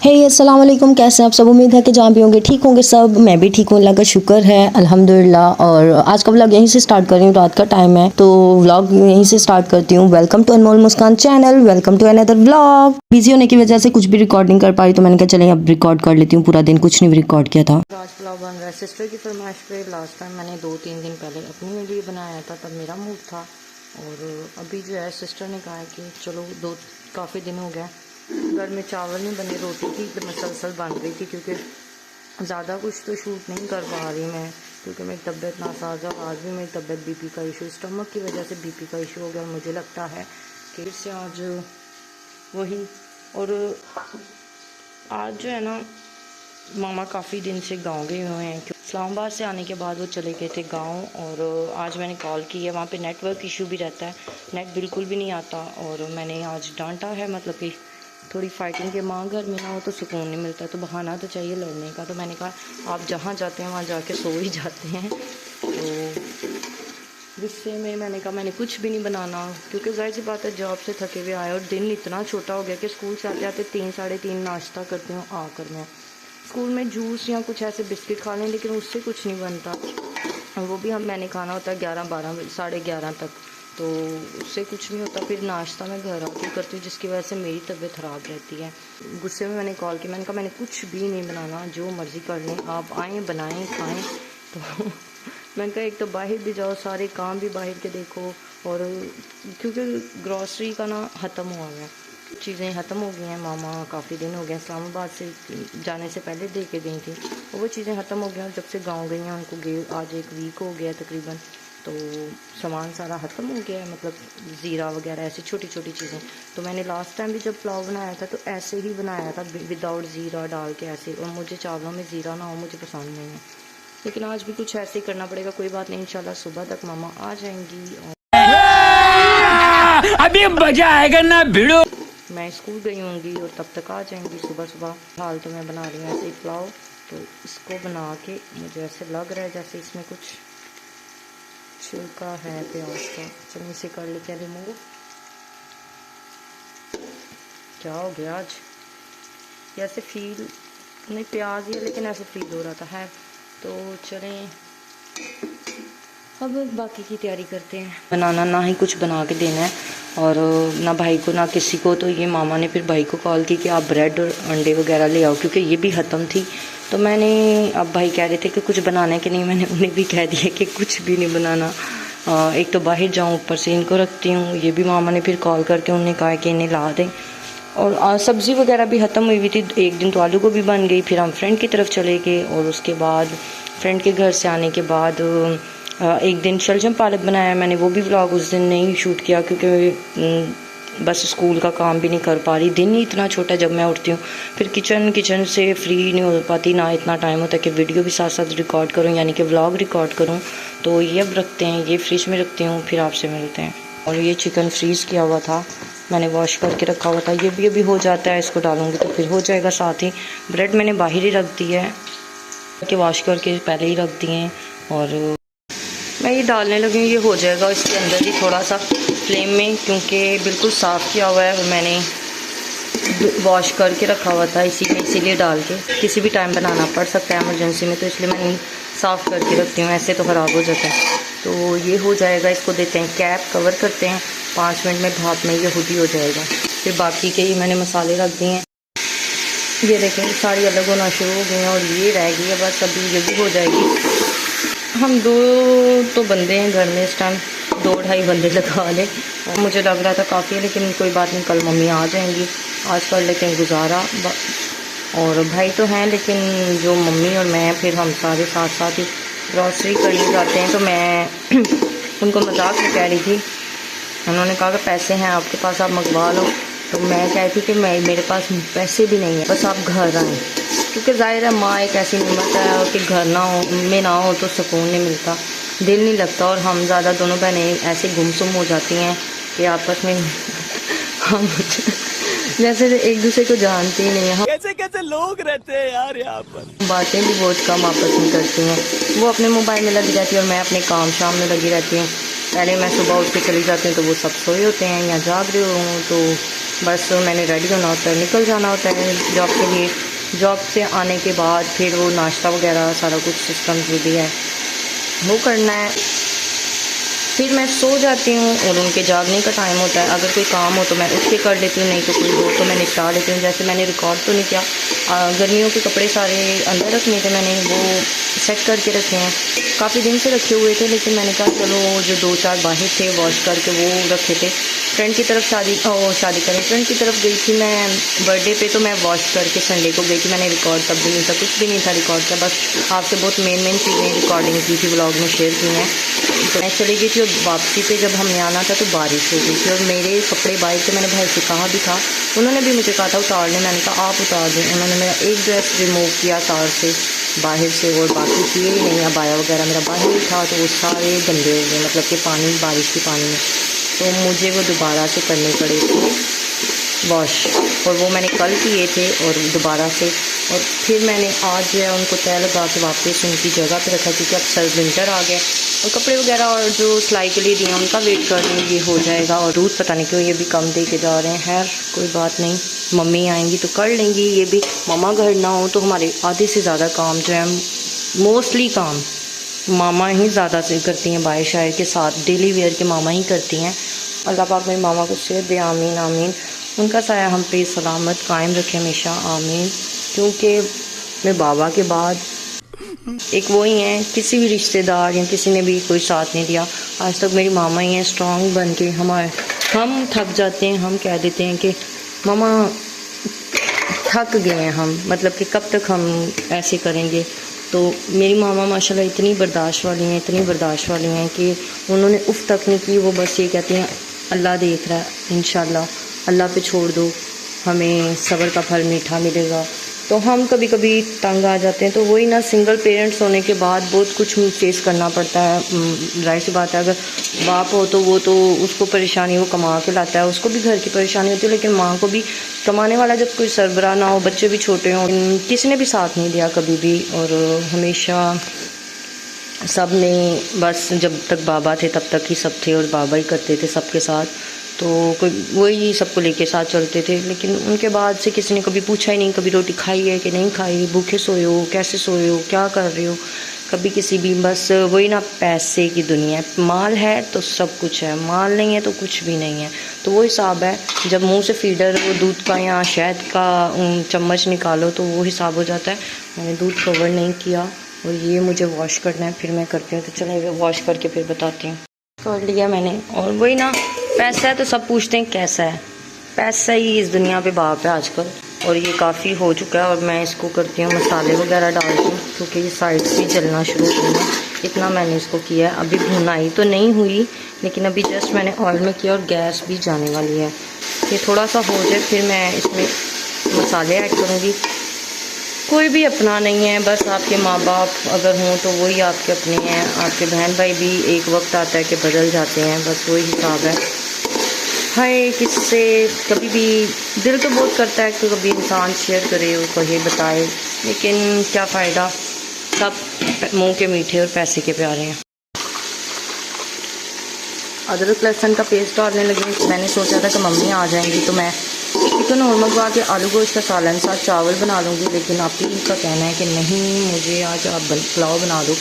हे अस्सलाम वालेकुम, कैसे हैं आप सब। उम्मीद है कि जहाँ भी होंगे ठीक होंगे सब। मैं भी ठीक हूँ, अल्लाह का शुक्र है, अल्हम्दुलिल्लाह। और आज का व्लॉग यहीं से स्टार्ट कर रही हूँ, रात का टाइम है तो व्लॉग यहीं से स्टार्ट करती हूँ। Welcome to Anmol Muskan channel, welcome to another vlog. Busy होने की वजह से कुछ भी रिकॉर्ड नहीं कर पाई तो मैंने कहा चलें अब रिकॉर्ड कर लेती हूँ, पूरा दिन कुछ नहीं रिकॉर्ड किया था। आज व्लॉग बन रहा है सिस्टर की फरमाइश पे। लास्ट टाइम मैंने 2-3 दिन पहले अपने लिए बनाया था, तब मेरा मूड था। और अभी जो है सिस्टर ने कहा है कि चलो काफ़ी दिन हो गया घर में चावल नहीं बने, रोटी की मसलसल बन रही थी, क्योंकि ज़्यादा कुछ तो शूट नहीं कर पा रही मैं, क्योंकि मेरी तबीयत नासाज है। आज भी मेरी तबीयत बीपी का इशू, स्टमक की वजह से बीपी का इशू हो गया। मुझे लगता है कि इससे आज वही। और आज जो है ना, मामा काफ़ी दिन से गांव गए हुए हैं। इस्लामाबाद से आने के बाद वो चले गए थे गांव। और आज मैंने कॉल की है, वहाँ पे नेटवर्क इशू भी रहता है, नेट बिल्कुल भी नहीं आता। और मैंने आज डांटा है, मतलब कि थोड़ी फाइटिंग के माँ घर में ना हो तो सुकून नहीं मिलता, तो बहाना तो चाहिए लड़ने का। तो मैंने कहा आप जहाँ जाते हैं वहाँ जाके सो ही जाते हैं। तो गुस्से में मैंने कहा मैंने कुछ भी नहीं बनाना, क्योंकि जाहिर सी बात है जॉब से थके हुए आए और दिन इतना छोटा हो गया कि स्कूल से आते आते 3-3:30 नाश्ता करती हूँ आकर मैं। स्कूल में जूस या कुछ ऐसे बिस्किट खा लें, लेकिन उससे कुछ नहीं बनता। और वो भी मैंने खाना होता है 11-12 11:30 तक, तो उससे कुछ नहीं होता। फिर नाश्ता मैं घर आके करती हूँ, जिसकी वजह से मेरी तबीयत ख़राब रहती है। गुस्से में मैंने कॉल की, मैंने कहा मैंने कुछ भी नहीं बनाना, जो मर्ज़ी कर लें आप, आएँ बनाएँ खाएँ। तो मैंने कहा एक तो बाहर भी जाओ, सारे काम भी बाहर के देखो। और क्योंकि ग्रॉसरी का ना ख़त्म हुआ है, चीज़ें ख़त्म हो गई हैं। मामा काफ़ी दिन हो गए, इस्लामाबाद से जाने से पहले दे के गई थी, और वो चीज़ें ख़त्म हो गई हैं। जब से गांव गई हैं उनको गए आज 1 वीक हो गया तकरीबन, तो सामान सारा ख़त्म हो गया है, मतलब ज़ीरा वगैरह ऐसी छोटी छोटी चीज़ें। तो मैंने लास्ट टाइम भी जब पुलाव बनाया था तो ऐसे ही बनाया था, विदाउट ज़ीरा डाल के ऐसे। और मुझे चावलों में ज़ीरा ना हो मुझे पसंद नहीं है, लेकिन आज भी कुछ ऐसे ही करना पड़ेगा। कोई बात नहीं, इंशाल्लाह सुबह तक मामा आ जाएंगी। और अभी मजा आएगा ना भिड़ो। मैं स्कूल गई होंगी और तब तक आ जाएंगी सुबह सुबह। हाल तो मैं बना रही हूँ ऐसे ही पुलाव, तो इसको बना के मुझे ऐसे लग रहा है जैसे इसमें कुछ छिलका है प्याज का। चलिए इसे कर लेते हैं रिमूव। क्या हो गया आज, ऐसे फील नहीं, प्याज ही है लेकिन ऐसे फील हो रहा था है। तो चलें अब बाकी की तैयारी करते हैं। बनाना ना ही कुछ बना के देना है, और ना भाई को ना किसी को। तो ये मामा ने फिर भाई को कॉल की कि आप ब्रेड और अंडे वगैरह ले आओ, क्योंकि ये भी ख़त्म थी। तो मैंने, अब भाई कह रहे थे कि कुछ बनाने के नहीं, मैंने उन्हें भी कह दिया कि कुछ भी नहीं बनाना। एक तो बाहर जाऊँ, ऊपर से इनको रखती हूँ। ये भी मामा ने फिर कॉल करके उन्हें कहा कि इन्हें ला दें। और सब्ज़ी वगैरह भी ख़त्म हुई थी। एक दिन तो आलू गोभी बन गई, फिर हम फ्रेंड की तरफ चले गए। और उसके बाद फ्रेंड के घर से आने के बाद एक दिन शलजम पालक बनाया मैंने, वो भी व्लॉग उस दिन नहीं शूट किया, क्योंकि बस स्कूल का काम भी नहीं कर पा रही। दिन ही इतना छोटा जब मैं उठती हूँ, फिर किचन से फ्री नहीं हो पाती, ना इतना टाइम होता कि वीडियो भी साथ साथ रिकॉर्ड करूँ, यानी कि व्लॉग रिकॉर्ड करूँ। तो ये अब रखते हैं, ये फ्रिज में रखती हूँ, फिर आपसे मिलते हैं। और ये चिकन फ्रीज़ किया हुआ था, मैंने वॉश करके रखा हुआ था, ये भी अभी हो जाता है। इसको डालूँगी तो फिर हो जाएगा साथ ही। ब्रेड मैंने बाहर ही रख दी है, कि वॉश करके पहले ही रख दिए। और मैं ये डालने लगी हूँ, ये हो जाएगा इसके अंदर ही थोड़ा सा फ्लेम में, क्योंकि बिल्कुल साफ़ किया हुआ है और मैंने वॉश करके रखा हुआ था इसी में, इसीलिए डाल के। किसी भी टाइम बनाना पड़ सकता है इमरजेंसी में, तो इसलिए मैं साफ़ करके रखती हूँ, ऐसे तो ख़राब हो जाता है। तो ये हो जाएगा, इसको देते हैं कैप, कवर करते हैं, 5 मिनट में भाप में ये खुद ही हो जाएगा। फिर बाकी के ही मैंने मसाले रख दिए हैं। ये देखें सारी अलग होना शुरू हो गई हैं, और ये रह गई है बस, अभी ये भी हो जाएगी। हम 2 तो बंदे हैं घर में इस टाइम, 2-2.5 बंदे लगा लें। मुझे लग रहा था काफ़ी है, लेकिन कोई बात नहीं, कल मम्मी आ जाएंगी, आज कर लेते हैं गुजारा। और भाई तो हैं, लेकिन जो मम्मी और मैं, फिर हम सारे साथ साथ ही ग्रॉसरी करने जाते हैं। तो मैं उनको मजाक में कह रही थी, उन्होंने कहा कि पैसे हैं आपके पास, आप मंगवा लो। तो मैं कह रही थी कि मेरे पास पैसे भी नहीं है, बस आप घर आएँ, क्योंकि ज़ाहिर है माँ एक ऐसी नेमत है कि घर ना हो में ना हो तो सुकून नहीं मिलता, दिल नहीं लगता। और हम ज़्यादा दोनों बहनें ऐसे गुमसुम हो जाती हैं कि आपस में हम जैसे एक दूसरे को जानते ही नहीं हैं। कैसे कैसे लोग रहते हैं यार यहाँ पर। बातें भी बहुत कम आपस में करती हैं, वो अपने मोबाइल में लगी रहती है और मैं अपने काम शाम में लगी रहती हूँ। पहले मैं सुबह उठ के चली जाती हूँ तो वो सब सोए होते हैं या जाग रहे हों, तो बस मैंने रेडी होना होता है, निकल जाना होता है जॉब के लिए। जॉब से आने के बाद फिर वो नाश्ता वगैरह सारा कुछ सिस्टम जो भी है वो करना है। फिर मैं सो जाती हूँ और उनके जागने का टाइम होता है। अगर कोई काम हो तो मैं उठ के कर लेती हूँ, नहीं तो कोई हो तो मैं निपटा लेती हूँ। जैसे मैंने रिकॉर्ड तो नहीं किया, गर्मियों के कपड़े सारे अंदर रखने थे, मैंने वो सेट करके रखे हैं। काफ़ी दिन से रखे हुए थे, लेकिन मैंने कहा चलो जो 2-4 बाहर थे वॉश करके वो रखे थे। फ्रेंड की तरफ शादी करें फ्रेंड की तरफ गई थी मैं बर्थडे पे, तो मैं वॉश करके संडे को गई थी। मैंने रिकॉर्ड तब भी नहीं था, कुछ भी नहीं था रिकॉर्ड का, बस आपसे बहुत मेन चीज़ें रिकॉर्डिंग की थी, व्लॉग में शेयर की हैं। तो मैं चली गई थी और वापसी पे जब हमें आना था तो बारिश हो गई थी और मेरे कपड़े बाइक पे मैंने भाई से कहा भी था, उन्होंने भी मुझे कहा था उतारने, मैंने कहा आप उतार दें। उन्होंने मेरा एक ड्रेस रिमूव किया तार से बाहर से और बाकी किए ही नहीं, अबाया वगैरह मेरा बाहर ही था, तो वो सारे गंदे हो गए, मतलब कि पानी, बारिश के पानी में। तो मुझे वो दोबारा से करने पड़े थे वॉश, और वो मैंने कल किए थे और दोबारा से। और फिर मैंने आज जो है उनको तय लगा के वापस उनकी जगह पे रखा, क्योंकि अब सर विंटर आ गया और कपड़े वगैरह और जो सिलाई के लिए दिए उनका वेट कर रही हूँ, ये हो जाएगा। और दूध पता नहीं क्यों ये भी कम दे के जा रहे हैं, खैर कोई बात नहीं, मम्मी आएंगी तो कर लेंगी ये भी। मामा घर ना हो तो हमारे आधे से ज़्यादा काम जो है, मोस्टली काम मामा ही ज़्यादा से करती हैं, बाय शायर के साथ डेली वेयर के मामा ही करती हैं। अल्लाह पाक मेरी मामा को सेहत दे, आमीन आमीन। उनका साया हम पे सलामत कायम रखे हमेशा, आमीन। क्योंकि मेरे बाबा के बाद एक वो ही हैं, किसी भी रिश्तेदार या किसी ने भी कोई साथ नहीं दिया आज तक, मेरी मामा ही हैं स्ट्रॉन्ग बन के। हम थक जाते हैं, हम कह देते हैं कि मामा थक गए हैं हम, मतलब कि कब तक हम ऐसे करेंगे। तो मेरी मामा माशाल्लाह इतनी बर्दाश्त वाली हैं कि उन्होंने उफ तक नहीं की, वो बस ये कहती हैं अल्लाह देख रहा है, इंशाल्लाह अल्लाह पे छोड़ दो, हमें सब्र का फल मीठा मिलेगा। तो हम कभी कभी तंग आ जाते हैं, तो वही ना, सिंगल पेरेंट्स होने के बाद बहुत कुछ फेस करना पड़ता है। जाहिर सी बात है, अगर बाप हो तो वो तो उसको परेशानी, वो कमा के लाता है, उसको भी घर की परेशानी होती है, लेकिन माँ को भी कमाने वाला जब कोई सरबराह ना हो, बच्चे भी छोटे हों, किसी ने भी साथ नहीं दिया कभी भी। और हमेशा सब ने बस जब तक बाबा थे तब तक ही सब थे और बाबा ही करते थे सबके साथ, तो कोई वही सबको लेके साथ चलते थे। लेकिन उनके बाद से किसी ने कभी पूछा ही नहीं, कभी रोटी खाई है कि नहीं खाई, भूखे सोए हो, कैसे सोए हो, क्या कर रहे हो, कभी किसी भी, बस वही ना, पैसे की दुनिया है, माल है तो सब कुछ है, माल नहीं है तो कुछ भी नहीं है। तो वो हिसाब है, जब मुंह से फीडर वो दूध का या शहद का चम्मच निकालो तो वो हिसाब हो जाता है। मैंने दूध कवर नहीं किया और ये मुझे वॉश करना है, फिर मैं करती हूँ। तो चलो वॉश करके फिर बताती हूँ। कर लिया मैंने, और वही ना, पैसा है तो सब पूछते हैं कैसा है, पैसा ही इस दुनिया पे बाप है आजकल। और ये काफ़ी हो चुका है और मैं इसको करती हूँ, मसाले वगैरह डालती हूँ, क्योंकि ये साइड्स भी जलना शुरू हो गई है। इतना मैंने इसको किया है, अभी भुनाई तो नहीं हुई, लेकिन अभी जस्ट मैंने ऑयल में किया और गैस भी जाने वाली है। ये थोड़ा सा हो जाए फिर मैं इसमें मसाले ऐड करूँगी। कोई भी अपना नहीं है, बस आपके माँ बाप अगर हों तो वही आपके अपने हैं, आपके बहन भाई भी एक वक्त आता है कि बदल जाते हैं, बस वही हिसाब है। हाय, किससे कभी भी दिल तो बहुत करता है कि कभी इंसान शेयर करे और कहे, बताए, लेकिन क्या फ़ायदा, सब मुंह के मीठे और पैसे के प्यारे हैं। अदरक लहसुन का पेस्ट डालने लगी। मैंने सोचा था कि मम्मी आ जाएंगी तो मैं चिकन और मंगवा के आलू गोश्त का सालन साथ चावल बना लूँगी, लेकिन आप ही का कहना है कि नहीं, मुझे आज आप पुलाव बना दो।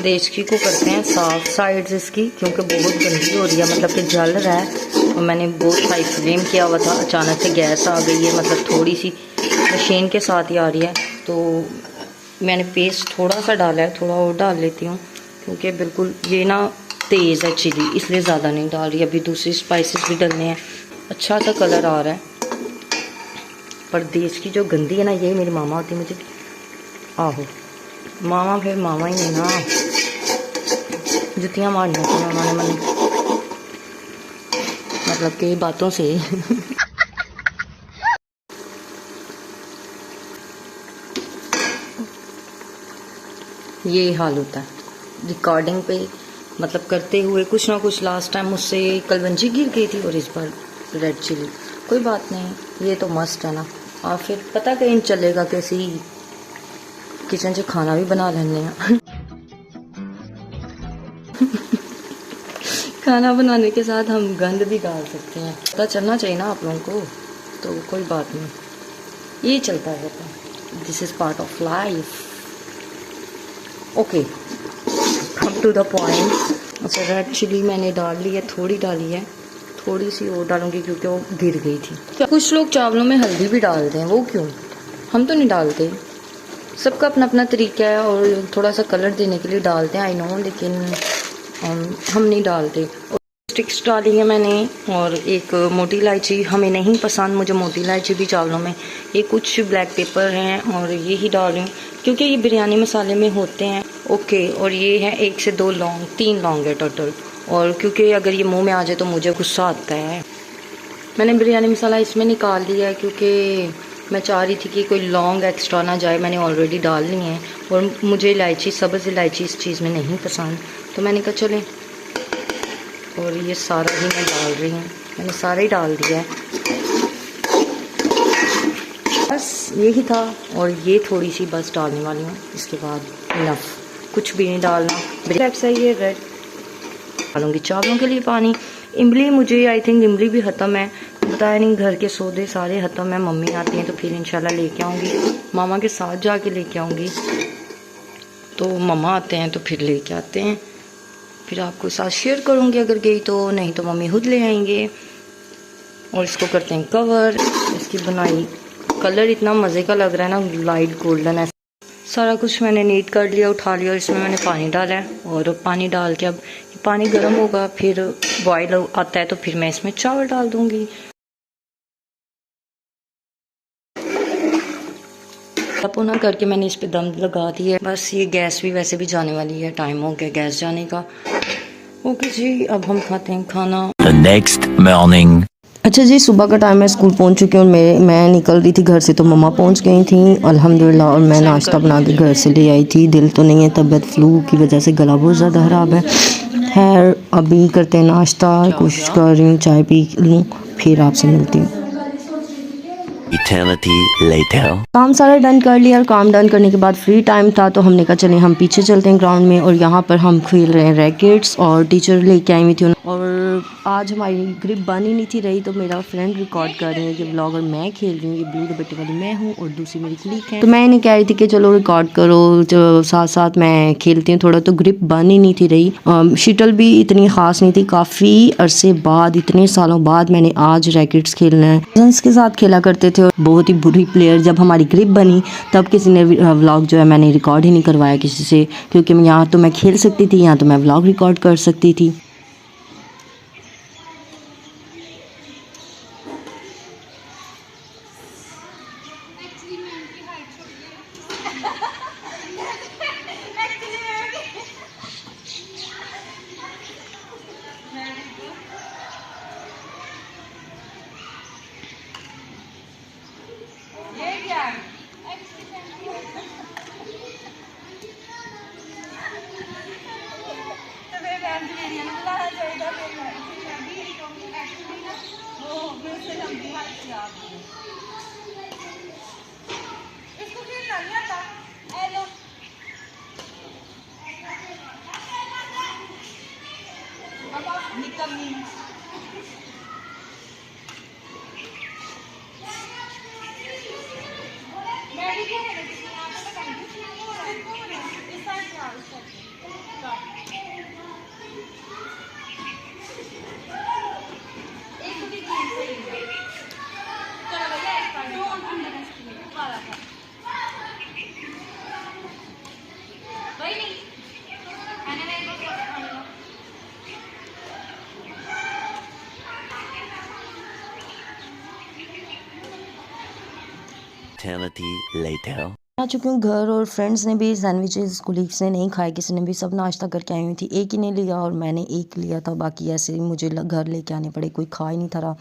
देचकी को करते हैं साफ साइड्स इसकी, क्योंकि बहुत गंदी हो रही है, मतलब कि जल रहा है और मैंने बहुत हाई फ्लेम किया हुआ था, अचानक से गैस आ गई है, मतलब थोड़ी सी मशीन के साथ ही आ रही है। तो मैंने पेस्ट थोड़ा सा डाला है, थोड़ा और डाल लेती हूँ, क्योंकि बिल्कुल ये ना तेज़ है चिली, इसलिए ज़्यादा नहीं डाल रही। अभी दूसरी स्पाइसेस भी डालने हैं। अच्छा सा कलर आ रहा है, पर देश की जो गंदी है ना, यही मेरी मामा होती मुझे, आहो मामा फिर मामा ही नहीं ना, जुतियाँ मारनी थी उन्होंने मैंने, मतलब कि बातों से। ये हाल होता है रिकॉर्डिंग पे, मतलब करते हुए कुछ ना कुछ। लास्ट टाइम मुझसे कलवंजी गिर गई थी और इस बार रेड चिली। कोई बात नहीं, ये तो मस्त है ना। और फिर पता कहीं चलेगा कैसी किचन से खाना भी बना लेने हैं। खाना बनाने के साथ हम गंद भी डाल सकते हैं, पता चलना चाहिए ना आप लोगों को, तो कोई बात नहीं, ये चलता रहता है, this is part of life. Okay, come to the point. अच्छा, रेड चिली मैंने डाल ली है, थोड़ी डाली है, थोड़ी सी और डालूंगी क्योंकि वो गिर गई थी। कुछ लोग चावलों में हल्दी भी डालते हैं, वो क्यों? हम तो नहीं डालते, सबका अपना अपना तरीका है, और थोड़ा सा कलर देने के लिए डालते हैं, आई नो, लेकिन हम नहीं डालते। स्टिक्स डाली है मैंने, और एक मोटी इलायची, हमें नहीं पसंद, मुझे मोटी इलायची भी चावलों में। ये कुछ ब्लैक पेपर हैं और ये ही डाल रही हूँ क्योंकि ये बिरयानी मसाले में होते हैं। ओके, और ये है 1 से 2 लौंग, 3 लौंग है टोटल, और क्योंकि अगर ये मुंह में आ जाए तो मुझे गुस्सा आता है। मैंने बिरयानी मसाला इसमें निकाल लिया है क्योंकि मैं चाह रही थी कि कोई लौंग एक्स्ट्रा ना जाए, मैंने ऑलरेडी डाल ली हैं, और मुझे इलायची, सब्ज़ इलायची इस चीज़ में नहीं पसंद, तो मैंने कहा चलें, और ये सारा ही मैं डाल रही हूँ, मैंने सारा ही डाल दिया है, बस यही था। और ये थोड़ी सी बस डालने वाली हूँ, इसके बाद इनफ, कुछ भी नहीं डालना। ब्लैक से ये रेड डालूँगी चावलों के लिए पानी। इमली, मुझे आई थिंक इमली भी ख़त्म है, बताया नहीं, घर के सौदे सारे ख़त्म है, मम्मी आती हैं तो फिर इंशाल्लाह लेके आऊँगी, मामा के साथ जाके लेके आऊँगी, तो मम्मा आते हैं तो फिर लेके आते हैं, फिर आपको साथ शेयर करूँगी अगर गई तो, नहीं तो मम्मी खुद ले आएंगे। और इसको करते हैं कवर। इसकी बनाई कलर इतना मज़े का लग रहा है ना, लाइट गोल्डन है। सारा कुछ मैंने नीट कर लिया, उठा लिया, और इसमें मैंने पानी डाला है, और पानी डाल के अब पानी गर्म होगा, फिर बॉयल आता है तो फिर मैं इसमें चावल डाल दूँगी। पौना करके मैंने इस पे दम लगा दी है, बस ये गैस भी वैसे भी जाने वाली है, टाइम हो गया गैस जाने का। ओके जी, अब हम खाते हैं खाना। The next morning. अच्छा जी, सुबह का टाइम है, स्कूल पहुंच चुकी हूँ, मैं निकल रही थी घर से तो मम्मा पहुंच गई थी अल्हम्दुलिल्लाह, और मैं नाश्ता बना के घर से ले आई थी। दिल तो नहीं है, तबीयत फ्लू की वजह से गला बहुत ज़्यादा ख़राब है। खैर, अभी करते हैं नाश्ता, कोशिश कर रही हूँ चाय पी लूँ, फिर आपसे मिलती हूँ। Eternity later. काम सारा डन कर लिया, और काम डन करने के बाद फ्री टाइम था तो हमने कहा चले हम पीछे चलते हैं ग्राउंड में, और यहाँ पर हम खेल रहे हैं रैकेट्स, और टीचर लेके आई हुई थी, और आज हमारी ग्रिप बन ही नहीं थी रही, तो मेरा फ्रेंड रिकॉर्ड कर रही है कि ब्लॉग, और मैं खेल रही हूँ, ये ब्लू दुपट्टे वाली मैं हूँ और दूसरी मेरी क्लिक है, तो मैं इन्हें कह रही थी कि चलो रिकॉर्ड करो, जो साथ साथ मैं खेलती हूँ थोड़ा, तो ग्रिप बन ही नहीं थी रही। शटल भी इतनी ख़ास नहीं थी, काफ़ी अरसे बाद, इतने सालों बाद मैंने आज रैकेट्स खेलना है। कज़न्स के साथ खेला करते थे, और बहुत ही बुरी प्लेयर, जब हमारी ग्रिप बनी तब किसी ने व्लॉग जो है मैंने रिकॉर्ड ही नहीं करवाया किसी से, क्योंकि यहाँ तो मैं खेल सकती थी, यहाँ तो मैं व्लॉग रिकॉर्ड कर सकती थी। Eternity later. आ चुकी हूँ घर, और फ्रेंड्स ने भी सैंडविचेस, कोलीग्स ने नहीं खाए, किसी ने भी, सब नाश्ता करके आई हुई थी। एक ही ने लिया और मैंने एक लिया था, बाकी ऐसे ही मुझे घर लेके आने पड़े, कोई खा ही नहीं था रहा।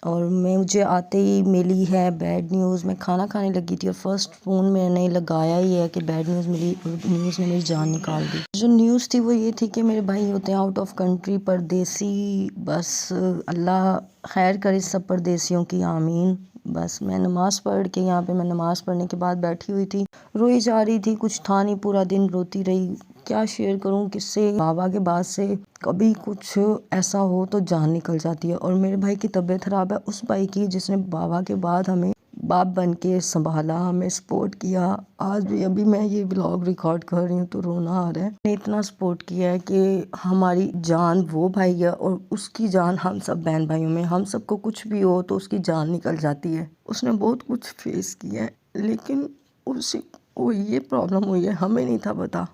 और मुझे आते ही मिली है बैड न्यूज़। मैं खाना खाने लगी थी और फर्स्ट फ़ोन मैंने लगाया ही है कि बैड न्यूज़ मिली, और न्यूज़ ने मेरी जान निकाल दी। जो न्यूज़ थी वो ये थी कि मेरे भाई होते हैं आउट ऑफ कंट्री, परदेसी। बस अल्लाह खैर करे सब परदेसियों की, आमीन। बस मैं नमाज़ पढ़ के, यहाँ पे मैं नमाज़ पढ़ने के बाद बैठी हुई थी, रोई जा रही थी, कुछ था नहीं, पूरा दिन रोती रही। क्या शेयर करूं किससे। बाबा के बाद से कभी कुछ ऐसा हो तो जान निकल जाती है। और मेरे भाई की तबीयत खराब है, उस भाई की जिसने बाबा के बाद हमें बाप बन के संभाला, हमें सपोर्ट किया। आज भी अभी मैं ये व्लॉग रिकॉर्ड कर रही हूँ तो रोना आ रहा है। ने इतना सपोर्ट किया है कि हमारी जान वो भाई है और उसकी जान हम सब बहन भाइयों में। हम सबको कुछ भी हो तो उसकी जान निकल जाती है। उसने बहुत कुछ फेस किया है, लेकिन उसे वो ये प्रॉब्लम हुई है, हमें नहीं था पता।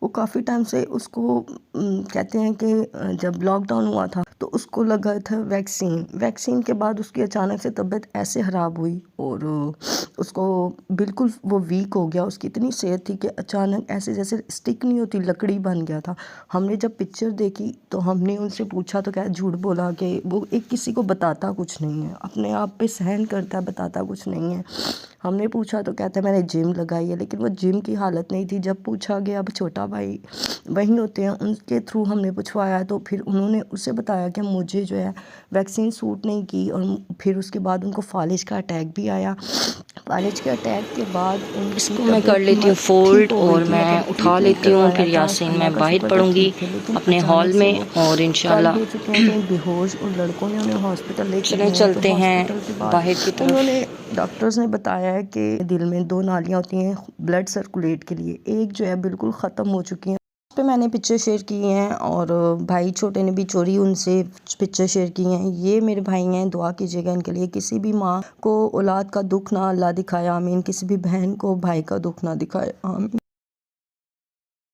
वो काफ़ी टाइम से उसको कहते हैं कि जब लॉकडाउन हुआ था तो उसको लगा था वैक्सीन के बाद उसकी अचानक से तबीयत ऐसे ख़राब हुई और उसको बिल्कुल वो वीक हो गया। उसकी इतनी सेहत थी कि अचानक ऐसे जैसे स्टिक नहीं होती, लकड़ी बन गया था। हमने जब पिक्चर देखी तो हमने उनसे पूछा तो क्या झूठ बोला कि वो एक किसी को बताता कुछ नहीं है, अपने आप पे सहन करता है, बताता कुछ नहीं है। हमने पूछा तो कहता है मैंने जिम लगाई है, लेकिन वो जिम की हालत नहीं थी। जब पूछा गया, अब छोटा भाई वहीं होते हैं, उनके थ्रू हमने पूछवाया तो फिर उन्होंने उससे बताया कि मुझे जो है वैक्सीन सूट नहीं की। और फिर उसके बाद उनको फालिज का अटैक भी आया। फालिज के अटैक के बाद इसको मैं कर लेती हूँ फोल्ड और मैं उठा लेती हूँ। फिर यासीन मैं बाहर पढ़ूंगी अपने हॉल में और इंशाल्लाह हो चुके हैं कहीं बेहोश और लड़कों ने उन्हें हॉस्पिटल लेके चलें गए। चलते तो हैं हॉस्पिटल के बाद बाहर की तरफ। उन्होंने डॉक्टर्स ने बताया है कि दिल में 2 नालियाँ होती हैं ब्लड सर्कुलेट के लिए, एक जो है बिल्कुल ख़त्म हो चुकी हैं। उस पे मैंने पिक्चर शेयर की हैं और भाई छोटे ने भी चोरी उनसे पिक्चर शेयर की हैं। ये मेरे भाई हैं, दुआ कीजिएगा इनके लिए। किसी भी माँ को औलाद का दुख ना अल्लाह दिखाए, आमीन। किसी भी बहन को भाई का दुख ना दिखाए, आमीन।